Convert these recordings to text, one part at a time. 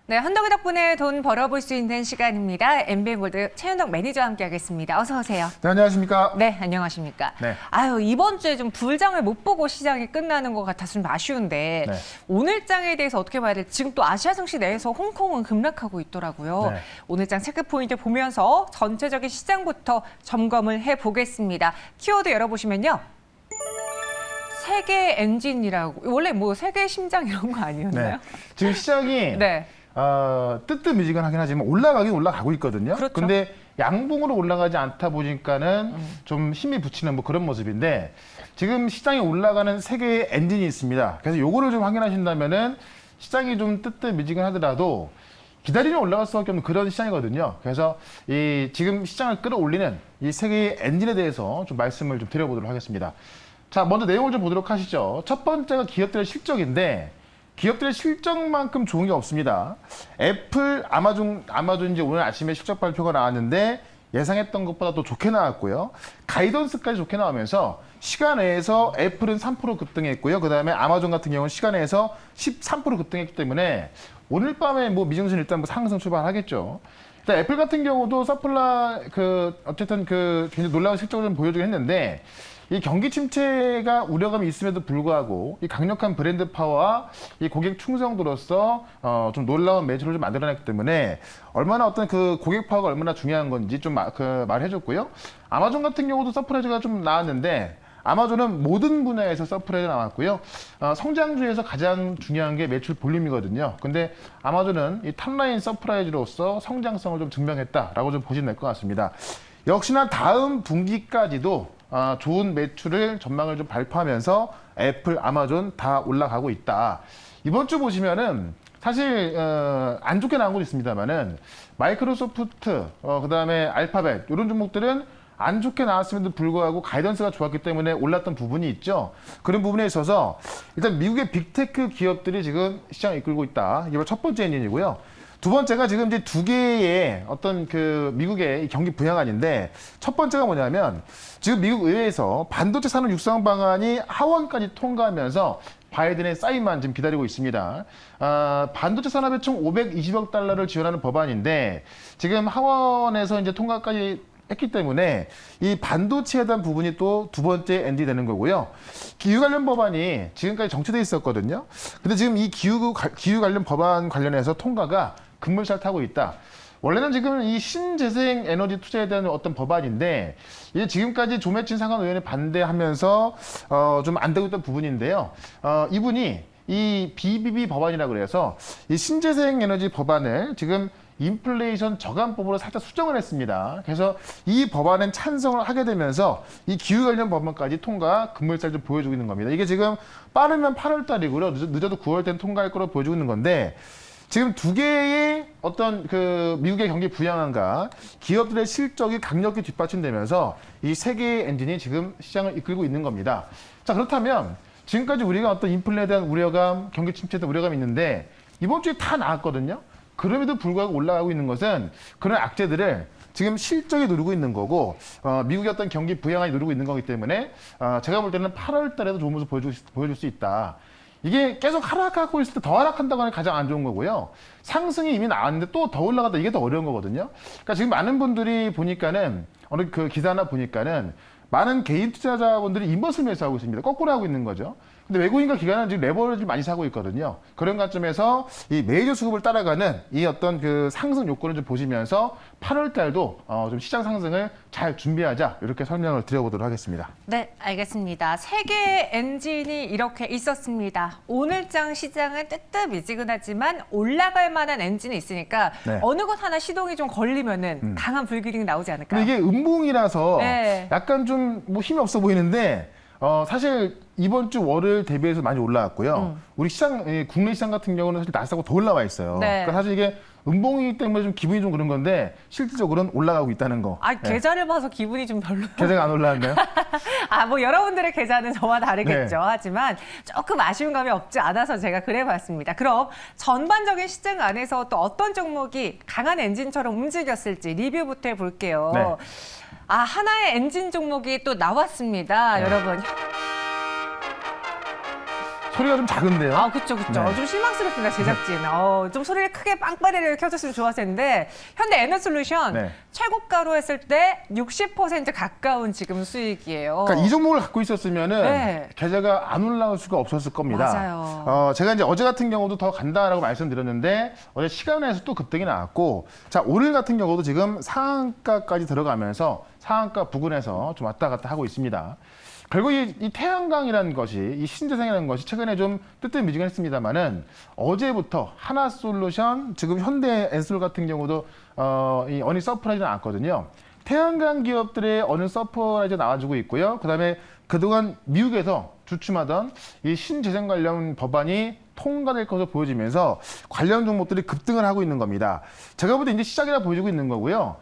네, 한덕이 덕분에 돈 벌어볼 수 있는 시간입니다. MBN골드 최현덕 매니저와 함께하겠습니다. 어서 오세요. 네, 안녕하십니까? 네, 안녕하십니까? 네. 아유, 이번 주에 좀 불장을 못 보고 시장이 끝나는 것 같아서 좀 아쉬운데 네. 오늘 장에 대해서 어떻게 봐야 될지 지금 또 아시아 증시 내에서 홍콩은 급락하고 있더라고요. 네. 오늘 장 체크 포인트 보면서 전체적인 시장부터 점검을 해보겠습니다. 키워드 열어보시면요. 세계 엔진이라고 원래 뭐 세계 심장 이런 거 아니었나요? 네. 지금 시장이 네. 뜨뜻미지근하긴 하지만 올라가긴 올라가고 있거든요. 그렇죠. 근데 양봉으로 올라가지 않다 보니까는 좀 힘이 붙이는 뭐 그런 모습인데 지금 시장이 올라가는 세 개의 엔진이 있습니다. 그래서 요거를 좀 확인하신다면은 시장이 좀 뜨뜻미지근하더라도 기다리면 올라갈 수밖에 없는 그런 시장이거든요. 그래서 이 지금 시장을 끌어올리는 이 세 개의 엔진에 대해서 좀 말씀을 좀 드려보도록 하겠습니다. 자, 먼저 내용을 좀 보도록 하시죠. 첫 번째가 기업들의 실적인데 기업들의 실적만큼 좋은 게 없습니다. 애플, 아마존 이제 오늘 아침에 실적 발표가 나왔는데 예상했던 것보다 더 좋게 나왔고요. 가이던스까지 좋게 나오면서 시간외에서 애플은 3% 급등했고요. 그다음에 아마존 같은 경우는 시간외에서 13% 급등했기 때문에 오늘 밤에 뭐 미증시는 일단 뭐 상승 출발하겠죠. 일단 애플 같은 경우도 어쨌든 굉장히 놀라운 실적을 좀 보여주긴 했는데 이 경기 침체가 우려감이 있음에도 불구하고 이 강력한 브랜드 파워와 이 고객 충성도로서 좀 놀라운 매출을 좀 만들어냈기 때문에 얼마나 어떤 그 고객 파워가 얼마나 중요한 건지 좀 말해줬고요. 아마존 같은 경우도 서프라이즈가 좀 나왔는데 아마존은 모든 분야에서 서프라이즈가 나왔고요. 성장주에서 가장 중요한 게 매출 볼륨이거든요. 근데 아마존은 이 탑라인 서프라이즈로서 성장성을 좀 증명했다라고 좀 보시면 될 것 같습니다. 역시나 다음 분기까지도 좋은 매출을 전망을 좀 발표하면서 애플, 아마존 다 올라가고 있다. 이번 주 보시면은 사실 안 좋게 나온 것도 있습니다만은 마이크로소프트, 그다음에 알파벳 이런 종목들은 안 좋게 나왔음에도 불구하고 가이던스가 좋았기 때문에 올랐던 부분이 있죠. 그런 부분에 있어서 일단 미국의 빅테크 기업들이 지금 시장을 이끌고 있다. 이게 첫 번째 엔진이고요. 두 번째가 지금 이제 두 개의 어떤 그 미국의 경기 부양안인데 첫 번째가 뭐냐면 지금 미국 의회에서 반도체 산업 육성 방안이 하원까지 통과하면서 바이든의 사인만 지금 기다리고 있습니다. 반도체 산업에 총 520억 달러를 지원하는 법안인데 지금 하원에서 이제 통과까지 했기 때문에 이 반도체에 대한 부분이 또 두 번째 엔진이 되는 거고요. 기후 관련 법안이 지금까지 정체돼 있었거든요. 근데 지금 이 기후 관련 법안 관련해서 통과가 급물살 타고 있다. 원래는 지금 이 신재생 에너지 투자에 대한 어떤 법안인데 이게 지금까지 조매춘 상원 의원이 반대하면서 좀 안 되고 있던 부분인데요. 이분이 이 BBB 법안이라고 그래서 이 신재생 에너지 법안을 지금 인플레이션 저감법으로 살짝 수정을 했습니다. 그래서 이 법안은 찬성을 하게 되면서 이 기후 관련 법안까지 통과 급물살 좀 보여주고 있는 겁니다. 이게 지금 빠르면 8월 달이고요. 늦어도 9월 때는 통과할 거로 보여주고 있는 건데 지금 두 개의 어떤 그 미국의 경기 부양안과 기업들의 실적이 강력히 뒷받침되면서 이 세 개의 엔진이 지금 시장을 이끌고 있는 겁니다. 자, 그렇다면 지금까지 우리가 어떤 인플레에 대한 우려감, 경기 침체에 대한 우려감이 있는데 이번 주에 다 나왔거든요. 그럼에도 불구하고 올라가고 있는 것은 그런 악재들을 지금 실적이 누르고 있는 거고 미국의 어떤 경기 부양안이 누르고 있는 거기 때문에 제가 볼 때는 8월 달에도 좋은 모습 보여줄 수 있다. 이게 계속 하락하고 있을 때 더 하락한다고 하는 게 가장 안 좋은 거고요. 상승이 이미 나왔는데 또 더 올라가다 이게 더 어려운 거거든요. 그러니까 지금 많은 분들이 보니까는 어느 그 기사 하나 보니까는 많은 개인 투자자분들이 인버스 매수하고 있습니다. 거꾸로 하고 있는 거죠. 근데 외국인과 기관은 지금 레버리지 많이 사고 있거든요. 그런 관점에서 이 메이저 수급을 따라가는 이 어떤 그 상승 요건을 좀 보시면서 8월 달도 좀 시장 상승을 잘 준비하자 이렇게 설명을 드려보도록 하겠습니다. 네, 알겠습니다. 세 개의 엔진이 이렇게 있었습니다. 오늘장 시장은 뜨뜻미지근하지만 올라갈 만한 엔진이 있으니까 네. 어느 것 하나 시동이 좀 걸리면은 강한 불기둥이 나오지 않을까요? 근데 이게 음봉이라서 네. 약간 좀 뭐 힘이 없어 보이는데 사실 이번 주 월요일 대비해서 많이 올라왔고요. 우리 시장, 국내 시장 같은 경우는 사실 나스닥보다 더 올라와 있어요. 네. 그러니까 사실 이게 음봉이기 때문에 좀 기분이 좀 그런 건데 실질적으로는 올라가고 있다는 거. 아, 네. 계좌를 봐서 기분이 좀 별로. 계좌가 안 올라왔나요? 아, 뭐 여러분들의 계좌는 저와 다르겠죠. 네. 하지만 조금 아쉬운 감이 없지 않아서 제가 그래봤습니다. 그럼 전반적인 시장 안에서 또 어떤 종목이 강한 엔진처럼 움직였을지 리뷰부터 해볼게요. 네. 아, 하나의 엔진 종목이 또 나왔습니다. 네. 여러분. 소리가 좀 작은데요. 아, 그쵸. 네. 좀 실망스럽습니다, 제작진. 좀 소리를 크게 빵빠레를 켜줬으면 좋았을 텐데, 현대 에너솔루션 네. 최고가로 했을 때 60% 가까운 지금 수익이에요. 그러니까 이 종목을 갖고 있었으면은 네. 계좌가 안 올라올 수가 없었을 겁니다. 맞아요. 제가 이제 어제 같은 경우도 더 간다라고 말씀드렸는데 어제 시간에서 또 급등이 나왔고, 자 오늘 같은 경우도 지금 상한가까지 들어가면서 상한가 부근에서 좀 왔다 갔다 하고 있습니다. 결국 이 태양광이라는 것이, 이 신재생이라는 것이 최근에 좀 뜨뜻미지근했습니다만은 어제부터 하나솔루션, 지금 현대엔솔 같은 경우도 이 어닝 서프라이즈 나왔거든요. 태양광 기업들의 어닝 서프라이즈 나와주고 있고요. 그다음에 그동안 미국에서 주춤하던 이 신재생 관련 법안이 통과될 것으로 보여지면서 관련 종목들이 급등을 하고 있는 겁니다. 제가 볼 때 이제 시작이라 보여지고 있는 거고요.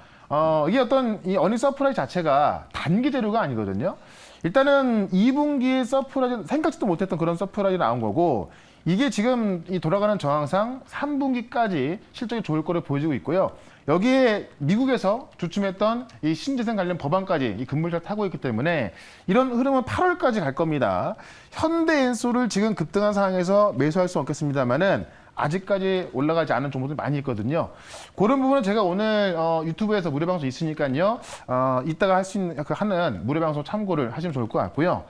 이게 어떤 이 어닝 서프라이즈 자체가 단기 재료가 아니거든요. 일단은 2분기에 서프라이즈, 생각지도 못했던 그런 서프라이즈 나온 거고, 이게 지금 이 돌아가는 정황상 3분기까지 실적이 좋을 거로 보여지고 있고요. 여기에 미국에서 주춤했던 이 신재생 관련 법안까지 이 급물살 타고 있기 때문에 이런 흐름은 8월까지 갈 겁니다. 현대엔솔을 지금 급등한 상황에서 매수할 수 없겠습니다만은 아직까지 올라가지 않은 종목들이 많이 있거든요. 그런 부분은 제가 오늘 유튜브에서 무료 방송 있으니까요. 이따가 할 수 있는 하는 무료 방송 참고를 하시면 좋을 것 같고요.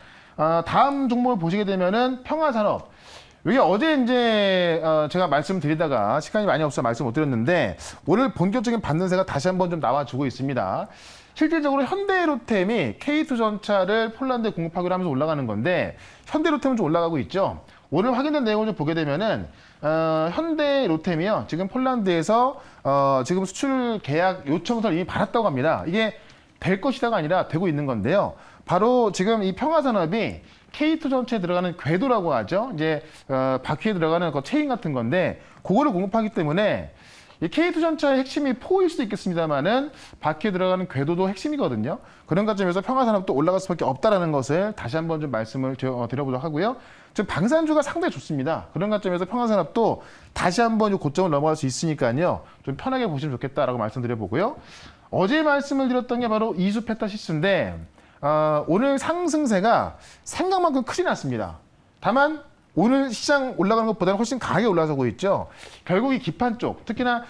다음 종목을 보시게 되면은 평화산업. 이게 어제 이제 제가 말씀드리다가 시간이 많이 없어서 말씀 못 드렸는데 오늘 본격적인 반등세가 다시 한번 좀 나와주고 있습니다. 실질적으로 현대로템이 K2전차를 폴란드에 공급하기로 하면서 올라가는 건데 현대로템은 좀 올라가고 있죠. 오늘 확인된 내용을 좀 보게 되면은 현대로템이요, 지금 폴란드에서 지금 수출 계약 요청서를 이미 받았다고 합니다. 이게 될 것이다가 아니라 되고 있는 건데요. 바로 지금 이 평화산업이 K2 전체에 들어가는 궤도라고 하죠. 이제 바퀴에 들어가는 그 체인 같은 건데 그거를 공급하기 때문에 이 K2 전차의 핵심이 포일 수도 있겠습니다만은 바퀴에 들어가는 궤도도 핵심이거든요. 그런 관점에서 평화산업도 올라갈 수밖에 없다라는 것을 다시 한번 좀 말씀을 드려보도록 하고요. 지금 방산주가 상당히 좋습니다. 그런 관점에서 평화산업도 다시 한번 이 고점을 넘어갈 수 있으니까요. 좀 편하게 보시면 좋겠다라고 말씀드려보고요. 어제 말씀을 드렸던 게 바로 이수페타시스인데 오늘 상승세가 생각만큼 크진 않습니다. 다만 오늘 시장 올라가는 것보다는 훨씬 강하게 올라서고 있죠. 결국 이 기판 쪽, 특히나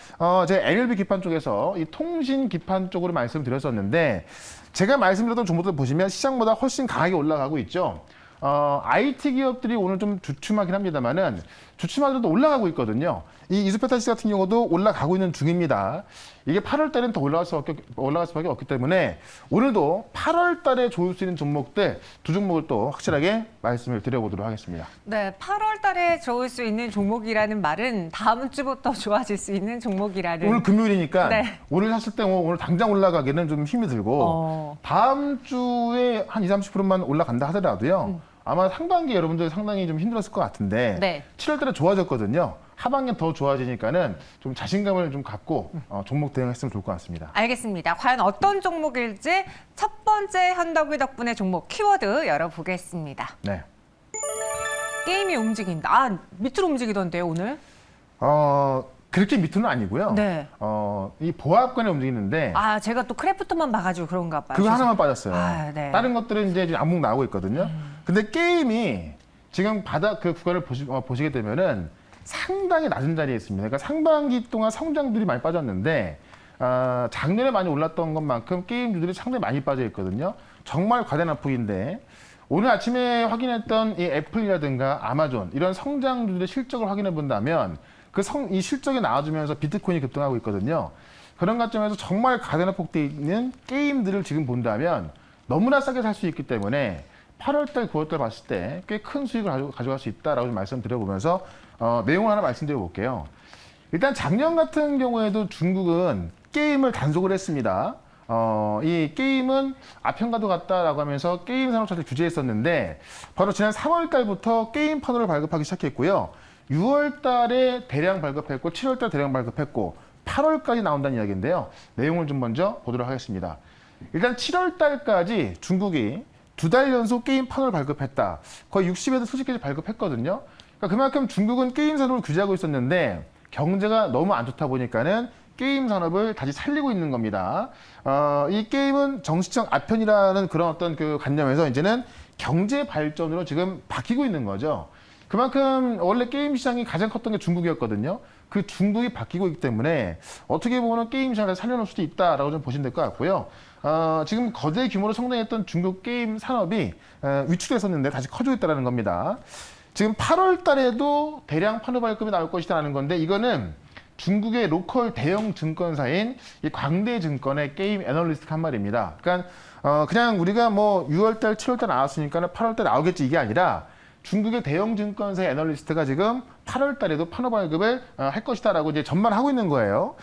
제가 NLB 기판 쪽에서 이 통신 기판 쪽으로 말씀드렸었는데 제가 말씀드렸던 종목들 보시면 시장보다 훨씬 강하게 올라가고 있죠. IT 기업들이 오늘 좀 주춤하긴 합니다만은 주춤하더라도 올라가고 있거든요. 이 이수페타시스 같은 경우도 올라가고 있는 중입니다. 이게 8월 달엔 더 올라갈 수밖에 없기 때문에 오늘도 8월 달에 좋을 수 있는 종목들 두 종목을 또 확실하게 말씀을 드려보도록 하겠습니다. 네, 8월 달에 좋을 수 있는 종목이라는 말은 다음 주부터 좋아질 수 있는 종목이라는. 오늘 금요일이니까 네. 오늘 샀을 때 오늘 당장 올라가기는 좀 힘이 들고 다음 주에 한 20-30%만 올라간다 하더라도요. 아마 상반기 여러분들 상당히 좀 힘들었을 것 같은데 네. 7월 달에 좋아졌거든요. 하반기에 더 좋아지니까는 좀 자신감을 좀 갖고 종목 대응했으면 좋을 것 같습니다. 알겠습니다. 과연 어떤 종목일지 첫 번째 현덕이 덕분에 종목 키워드 열어보겠습니다. 네. 게임이 움직인다. 아, 밑으로 움직이던데요, 오늘? 그렇게 밑은 아니고요. 네. 이 보합권에 움직이는데 아, 제가 또 크래프트만 봐가지고 그런가 봐요. 그거 하나만 빠졌어요. 아, 네. 다른 것들은 이제 안목 나오고 있거든요. 근데 게임이 지금 바닥 그 구간을 보시게 되면은 상당히 낮은 자리에 있습니다. 그러니까 상반기 동안 성장들이 많이 빠졌는데 작년에 많이 올랐던 것만큼 게임주들이 상당히 많이 빠져 있거든요. 정말 과대납폭인데 오늘 아침에 확인했던 이 애플이라든가 아마존 이런 성장주들의 실적을 확인해 본다면 이 실적이 나와주면서 비트코인이 급등하고 있거든요. 그런 관점에서 정말 가대납폭돼 있는 게임들을 지금 본다면 너무나 싸게 살 수 있기 때문에 8월달, 9월달 봤을 때 꽤 큰 수익을 가져갈 수 있다라고 좀 말씀드려보면서 내용을 하나 말씀드려볼게요. 일단 작년 같은 경우에도 중국은 게임을 단속을 했습니다. 이 게임은 아편과도 같다라고 하면서 게임 산업 자체를 규제했었는데 바로 지난 3월 달부터 게임 판호를 발급하기 시작했고요. 6월 달에 대량 발급했고 7월 달 대량 발급했고 8월까지 나온다는 이야기인데요. 내용을 좀 먼저 보도록 하겠습니다. 일단 7월 달까지 중국이 2달 연속 게임 판호를 발급했다. 거의 60에서 수십 개를 발급했거든요. 그러니까 그만큼 중국은 게임 산업을 규제하고 있었는데 경제가 너무 안 좋다 보니까는 게임 산업을 다시 살리고 있는 겁니다. 이 게임은 정치적 아편이라는 그런 어떤 그 관념에서 이제는 경제 발전으로 지금 바뀌고 있는 거죠. 그만큼 원래 게임 시장이 가장 컸던 게 중국이었거든요. 그 중국이 바뀌고 있기 때문에 어떻게 보면 게임 시장을 살려놓을 수도 있다라고 좀 보시면 될 것 같고요. 지금 거대 규모로 성장했던 중국 게임 산업이 위축됐었는데 다시 커지고 있다는 겁니다. 지금 8월 달에도 대량 판호 발급이 나올 것이라는 건데 이거는 중국의 로컬 대형 증권사인 이 광대증권의 게임 애널리스트가 한 말입니다. 그러니까 그냥 우리가 뭐 6월달, 7월달 나왔으니까 8월달 나오겠지 이게 아니라 중국의 대형 증권사의 애널리스트가 지금 8월달에도 판호 발급을 할 것이다라고 이제 전망하고 있는 거예요.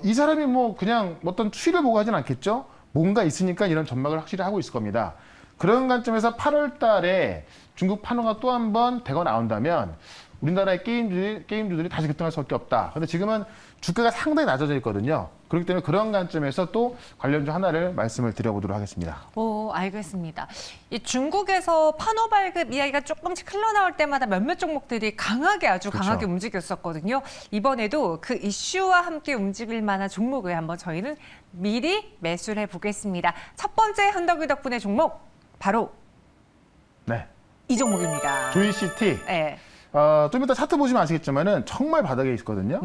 이 사람이 뭐 그냥 어떤 추이를 보고 하진 않겠죠. 뭔가 있으니까 이런 전망을 확실히 하고 있을 겁니다. 그런 관점에서 8월달에 중국 판호가 또 한 번 대거 나온다면 우리나라의 게임주들이 다시 급등할 수밖에 없다. 근데 지금은 주가가 상당히 낮아져 있거든요. 그렇기 때문에 그런 관점에서 또 관련주 하나를 말씀을 드려보도록 하겠습니다. 오, 알겠습니다. 이 중국에서 판호 발급 이야기가 조금씩 흘러나올 때마다 몇몇 종목들이 강하게 아주 그렇죠. 강하게 움직였었거든요. 이번에도 그 이슈와 함께 움직일 만한 종목을 한번 저희는 미리 매수를 해보겠습니다. 첫 번째 현덕이 덕분의 종목 바로 네, 이 종목입니다. 조이시티. 네. 좀 이따 차트 보시면 아시겠지만은 정말 바닥에 있거든요.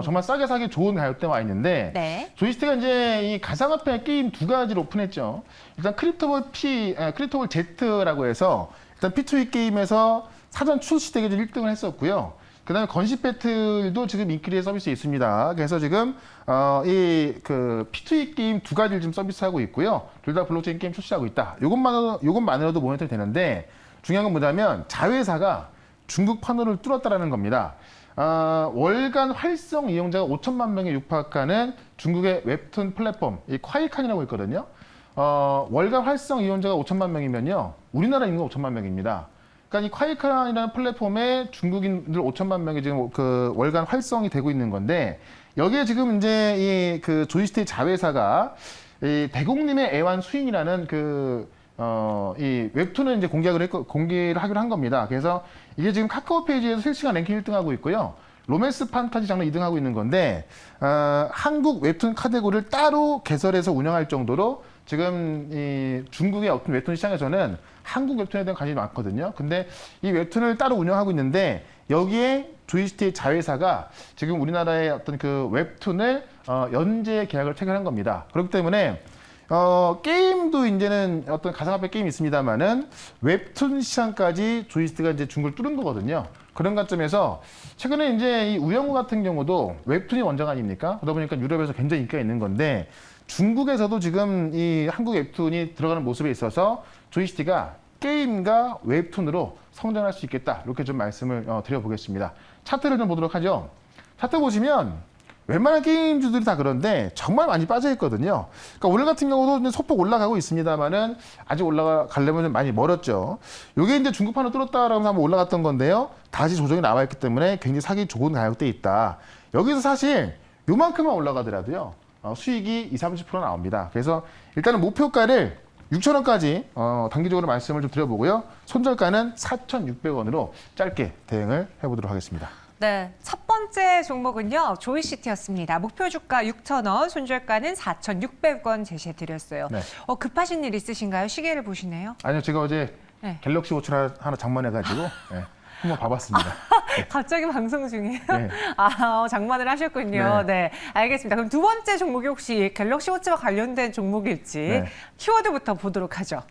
정말 싸게 사기 좋은 가격대에 와 있는데 네. 조이스틱가 이제 이 가상화폐 게임 두 가지를 오픈했죠. 일단 크립토볼 Z라고 해서 일단 P2E 게임에서 사전 출시 대결 1등을 했었고요. 그다음에 건식 배틀도 지금 인기리에 서비스에 있습니다. 그래서 지금 이 그 P2E 게임 두 가지를 지금 서비스하고 있고요. 둘 다 블록체인 게임 출시하고 있다. 요것만으로도 모니터링 되는데 중요한 건 뭐냐면 자회사가 중국 판호를 뚫었다라는 겁니다. 월간 활성 이용자가 5천만 명에 육박하는 중국의 웹툰 플랫폼, 이 콰이칸이라고 있거든요. 월간 활성 이용자가 5천만 명이면요. 우리나라 인구가 5천만 명입니다. 그러니까 이 콰이칸이라는 플랫폼에 중국인들 5천만 명이 지금 그 월간 활성이 되고 있는 건데 여기에 지금 이제 이 그 조이스틱 자회사가 이 대국님의 애완 수인이라는 이 웹툰을 이제 공개를 하기로 한 겁니다. 그래서 이게 지금 카카오 페이지에서 실시간 랭킹 1등하고 있고요. 로맨스 판타지 장르 2등하고 있는 건데, 한국 웹툰 카테고리를 따로 개설해서 운영할 정도로 지금 이 중국의 어떤 웹툰 시장에서는 한국 웹툰에 대한 관심이 많거든요. 근데 이 웹툰을 따로 운영하고 있는데, 여기에 조이스틱 자회사가 지금 우리나라의 어떤 그 웹툰을 연재 계약을 체결한 겁니다. 그렇기 때문에 게임도 이제는 어떤 가상화폐 게임이 있습니다만은 웹툰 시장까지 조이스틱가 이제 중국을 뚫은 거거든요. 그런 관점에서 최근에 이제 이 우영우 같은 경우도 웹툰이 원작 아닙니까? 그러다 보니까 유럽에서 굉장히 인기가 있는 건데 중국에서도 지금 이 한국 웹툰이 들어가는 모습에 있어서 조이스틱가 게임과 웹툰으로 성장할 수 있겠다. 이렇게 좀 말씀을 드려보겠습니다. 차트를 좀 보도록 하죠. 차트 보시면 웬만한 게임주들이 다 그런데 정말 많이 빠져 있거든요. 그러니까 오늘 같은 경우도 소폭 올라가고 있습니다만은 아직 올라가려면 많이 멀었죠. 이게 이제 중국판으로 뚫었다라고 하면 올라갔던 건데요. 다시 조정이 나와 있기 때문에 굉장히 사기 좋은 가격대에 있다. 여기서 사실 요만큼만 올라가더라도요. 수익이 20-30% 나옵니다. 그래서 일단은 목표가를 6,000원까지 단기적으로 말씀을 좀 드려보고요. 손절가는 4,600원으로 짧게 대응을 해보도록 하겠습니다. 네, 첫 번째 종목은요. 조이시티였습니다. 목표 주가 6,000원, 손절가는 4,600원 제시해드렸어요. 네. 급하신 일 있으신가요? 시계를 보시네요. 아니요, 제가 어제 네. 갤럭시 워치를 하나 장만해가지고 네, 한번 봐봤습니다. 갑자기 방송 중이에요? 네. 장만을 하셨군요. 네. 알겠습니다. 그럼 두 번째 종목이 혹시 갤럭시 워치와 관련된 종목일지 네. 키워드부터 보도록 하죠.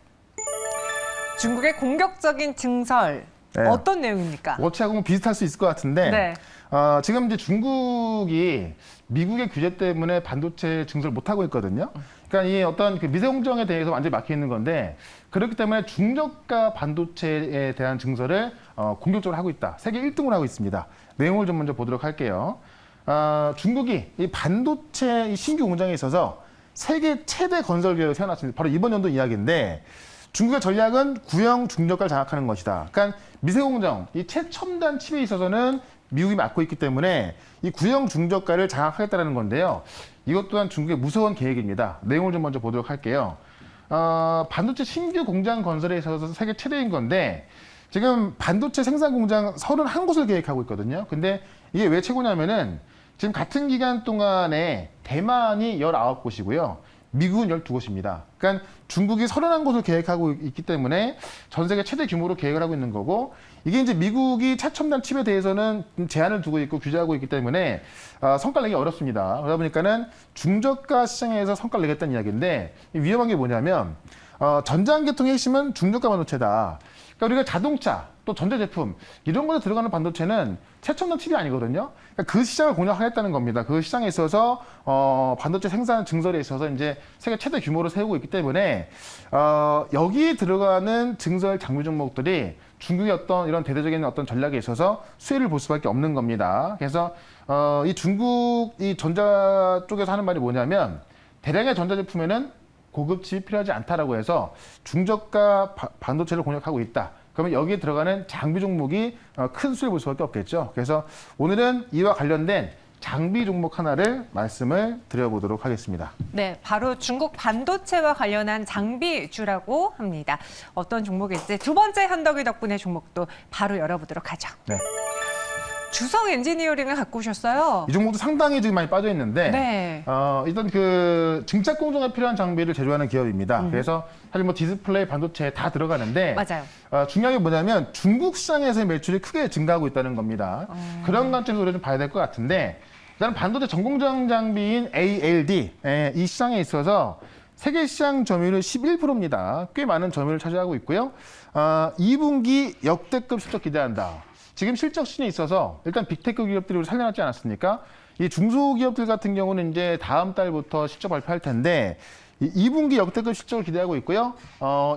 중국의 공격적인 증설. 네. 어떤 내용입니까? 워치하고는 비슷할 수 있을 것 같은데 네. 지금 이제 중국이 미국의 규제 때문에 반도체 증설을 못하고 있거든요. 그러니까 이 어떤 그 미세 공정에 대해서 완전히 막혀 있는 건데 그렇기 때문에 중저가 반도체에 대한 증설을 공격적으로 하고 있다. 세계 1등을 하고 있습니다. 내용을 좀 먼저 보도록 할게요. 중국이 이 반도체 이 신규 공장에 있어서 세계 최대 건설 계획을 세워놨습니다. 바로 이번 연도 이야기인데 중국의 전략은 구형 중저가를 장악하는 것이다. 그러니까 미세공정, 이 최첨단 칩에 있어서는 미국이 맡고 있기 때문에 이 구형 중저가를 장악하겠다는 건데요. 이것 또한 중국의 무서운 계획입니다. 내용을 좀 먼저 보도록 할게요. 반도체 신규 공장 건설에 있어서 세계 최대인 건데 지금 반도체 생산 공장 31곳을 계획하고 있거든요. 근데 이게 왜 최고냐면은 지금 같은 기간 동안에 대만이 19곳이고요. 미국은 12곳입니다. 그러니까 중국이 31곳을 계획하고 있기 때문에 전 세계 최대 규모로 계획을 하고 있는 거고, 이게 이제 미국이 최첨단 칩에 대해서는 제한을 두고 있고 규제하고 있기 때문에 성과를 내기 어렵습니다. 그러다 보니까는 중저가 시장에서 성과를 내겠다는 이야기인데, 위험한 게 뭐냐면 전자계통의 핵심은 중저가 반도체다. 그러니까 우리가 자동차, 또 전자제품 이런 것에 들어가는 반도체는 최첨단 칩이 아니거든요. 그러니까 그 시장을 공략하겠다는 겁니다. 그 시장에 있어서 반도체 생산 증설에 있어서 이제 세계 최대 규모로 세우고 있기 때문에 여기에 들어가는 증설 장비 종목들이 중국의 어떤 이런 대대적인 어떤 전략에 있어서 수혜를 볼 수밖에 없는 겁니다. 그래서 이 중국 이 전자 쪽에서 하는 말이 뭐냐면, 대량의 전자제품에는 고급칩이 필요하지 않다라고 해서 중저가 반도체를 공략하고 있다. 그러면 여기에 들어가는 장비 종목이 큰 수혜를 볼 수밖에 없겠죠. 그래서 오늘은 이와 관련된 장비 종목 하나를 말씀을 드려보도록 하겠습니다. 네, 바로 중국 반도체와 관련한 장비주라고 합니다. 어떤 종목일지 두 번째 현덕이 덕분에 종목도 바로 열어보도록 하죠. 네. 주성 엔지니어링을 갖고 오셨어요. 이 종목도 상당히 지금 많이 빠져 있는데, 네. 일단 그 증착 공정에 필요한 장비를 제조하는 기업입니다. 그래서 사실 뭐 디스플레이, 반도체 다 들어가는데, 맞아요. 중요한 게 뭐냐면 중국 시장에서의 매출이 크게 증가하고 있다는 겁니다. 그런 관점에서 우리가 좀 봐야 될 것 같은데, 일단 반도체 전공정 장비인 ALD 이 시장에 있어서 세계 시장 점유율은 11%입니다. 꽤 많은 점유율을 차지하고 있고요. 2분기 역대급 실적 기대한다. 지금 실적 신이 있어서 일단 빅테크 기업들이 우리 살려놨지 않았습니까? 이 중소기업들 같은 경우는 이제 다음 달부터 실적 발표할 텐데, 2분기 역대급 실적을 기대하고 있고요.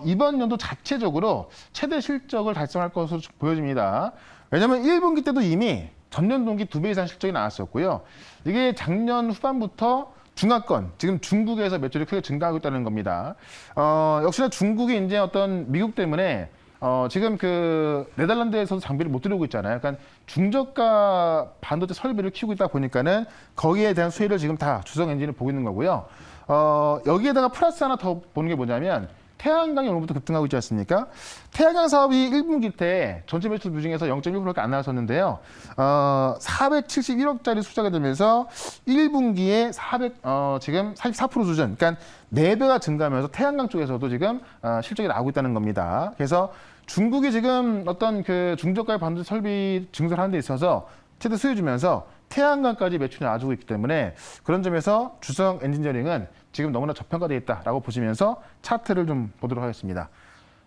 이번 연도 자체적으로 최대 실적을 달성할 것으로 보여집니다. 왜냐하면 1분기 때도 이미 전년 동기 2배 이상 실적이 나왔었고요. 이게 작년 후반부터 중하권, 지금 중국에서 매출이 크게 증가하고 있다는 겁니다. 역시나 중국이 이제 어떤 미국 때문에 지금 그 네덜란드에서도 장비를 못 들여오고 있잖아요. 그러니까 중저가 반도체 설비를 키우고 있다 보니까는 거기에 대한 수혜를 지금 다 주성 엔진을 보고 있는 거고요. 여기에다가 플러스 하나 더 보는 게 뭐냐면, 태양광이 오늘부터 급등하고 있지 않습니까? 태양광 사업이 1분기 때 전체 매출 중에서 0.1%밖에 안 나왔었는데요. 471억짜리 수주가 되면서 1분기에 지금 44% 수준, 그러니까 4배가 증가하면서 태양광 쪽에서도 지금 실적이 나오고 있다는 겁니다. 그래서 중국이 지금 어떤 그 중저가의 반도체 설비 증설하는 데 있어서 최대 수혜 주면서 태양광까지 매출이 나와주고 있기 때문에, 그런 점에서 주성 엔지니어링은 지금 너무나 저평가되어 있다라고 보시면서 차트를 좀 보도록 하겠습니다.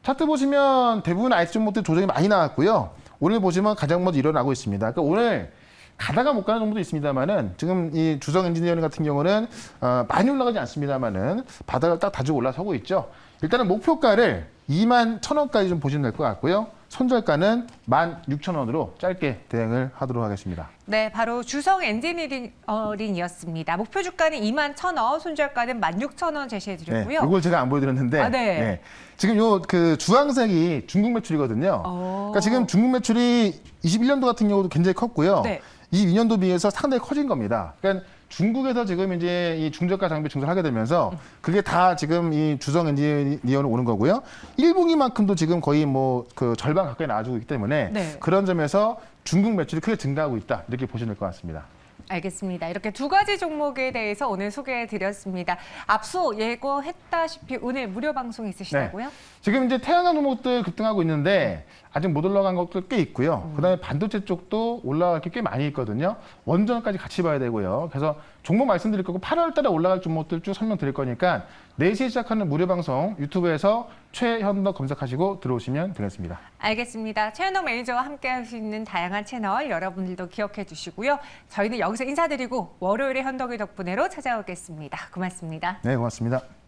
차트 보시면 대부분 IT 종목들 조정이 많이 나왔고요. 오늘 보시면 가장 먼저 일어나고 있습니다. 그러니까 오늘 가다가 못 가는 종목도 있습니다만은, 지금 이 주성 엔지니어링 같은 경우는 많이 올라가지 않습니다만은 바닥을 딱 다지고 올라서고 있죠. 일단은 목표가를 21,000원까지 좀 보시면 될 것 같고요. 손절가는 16,000원으로 짧게 대응을 하도록 하겠습니다. 네, 바로 주성 엔지니어링이었습니다. 목표 주가는 21,000원, 손절가는 16,000원 제시해드렸고요. 네, 이걸 제가 안 보여드렸는데, 네. 지금 요 그 주황색이 중국 매출이거든요. 그러니까 지금 중국 매출이 21년도 같은 경우도 굉장히 컸고요. 네. 22년도 비해서 상당히 커진 겁니다. 그러니까 중국에서 지금 이제 이 중저가 장비 증설하게 되면서 그게 다 지금 이 주성 엔지니어로 오는 거고요. 1분기만큼도 지금 거의 뭐 그 절반 가까이 나와주고 있기 때문에, 네. 그런 점에서 중국 매출이 크게 증가하고 있다, 이렇게 보시면 될 것 같습니다. 알겠습니다. 이렇게 두 가지 종목에 대해서 오늘 소개해드렸습니다. 앞서 예고했다시피 오늘 무료 방송 있으시다고요? 지금 이제 태양광 종목들 급등하고 있는데 아직 못 올라간 것도 꽤 있고요. 그다음에 반도체 쪽도 올라갈 게 꽤 많이 있거든요. 원전까지 같이 봐야 되고요. 그래서 종목 말씀드릴 거고 8월 달에 올라갈 종목들 쭉 설명드릴 거니까 4시에 시작하는 무료 방송 유튜브에서 최현덕 검색하시고 들어오시면 되겠습니다. 알겠습니다. 최현덕 매니저와 함께 할 수 있는 다양한 채널 여러분들도 기억해 주시고요. 저희는 여기서 인사드리고 월요일에 현덕이 덕분에로 찾아오겠습니다. 고맙습니다. 네, 고맙습니다.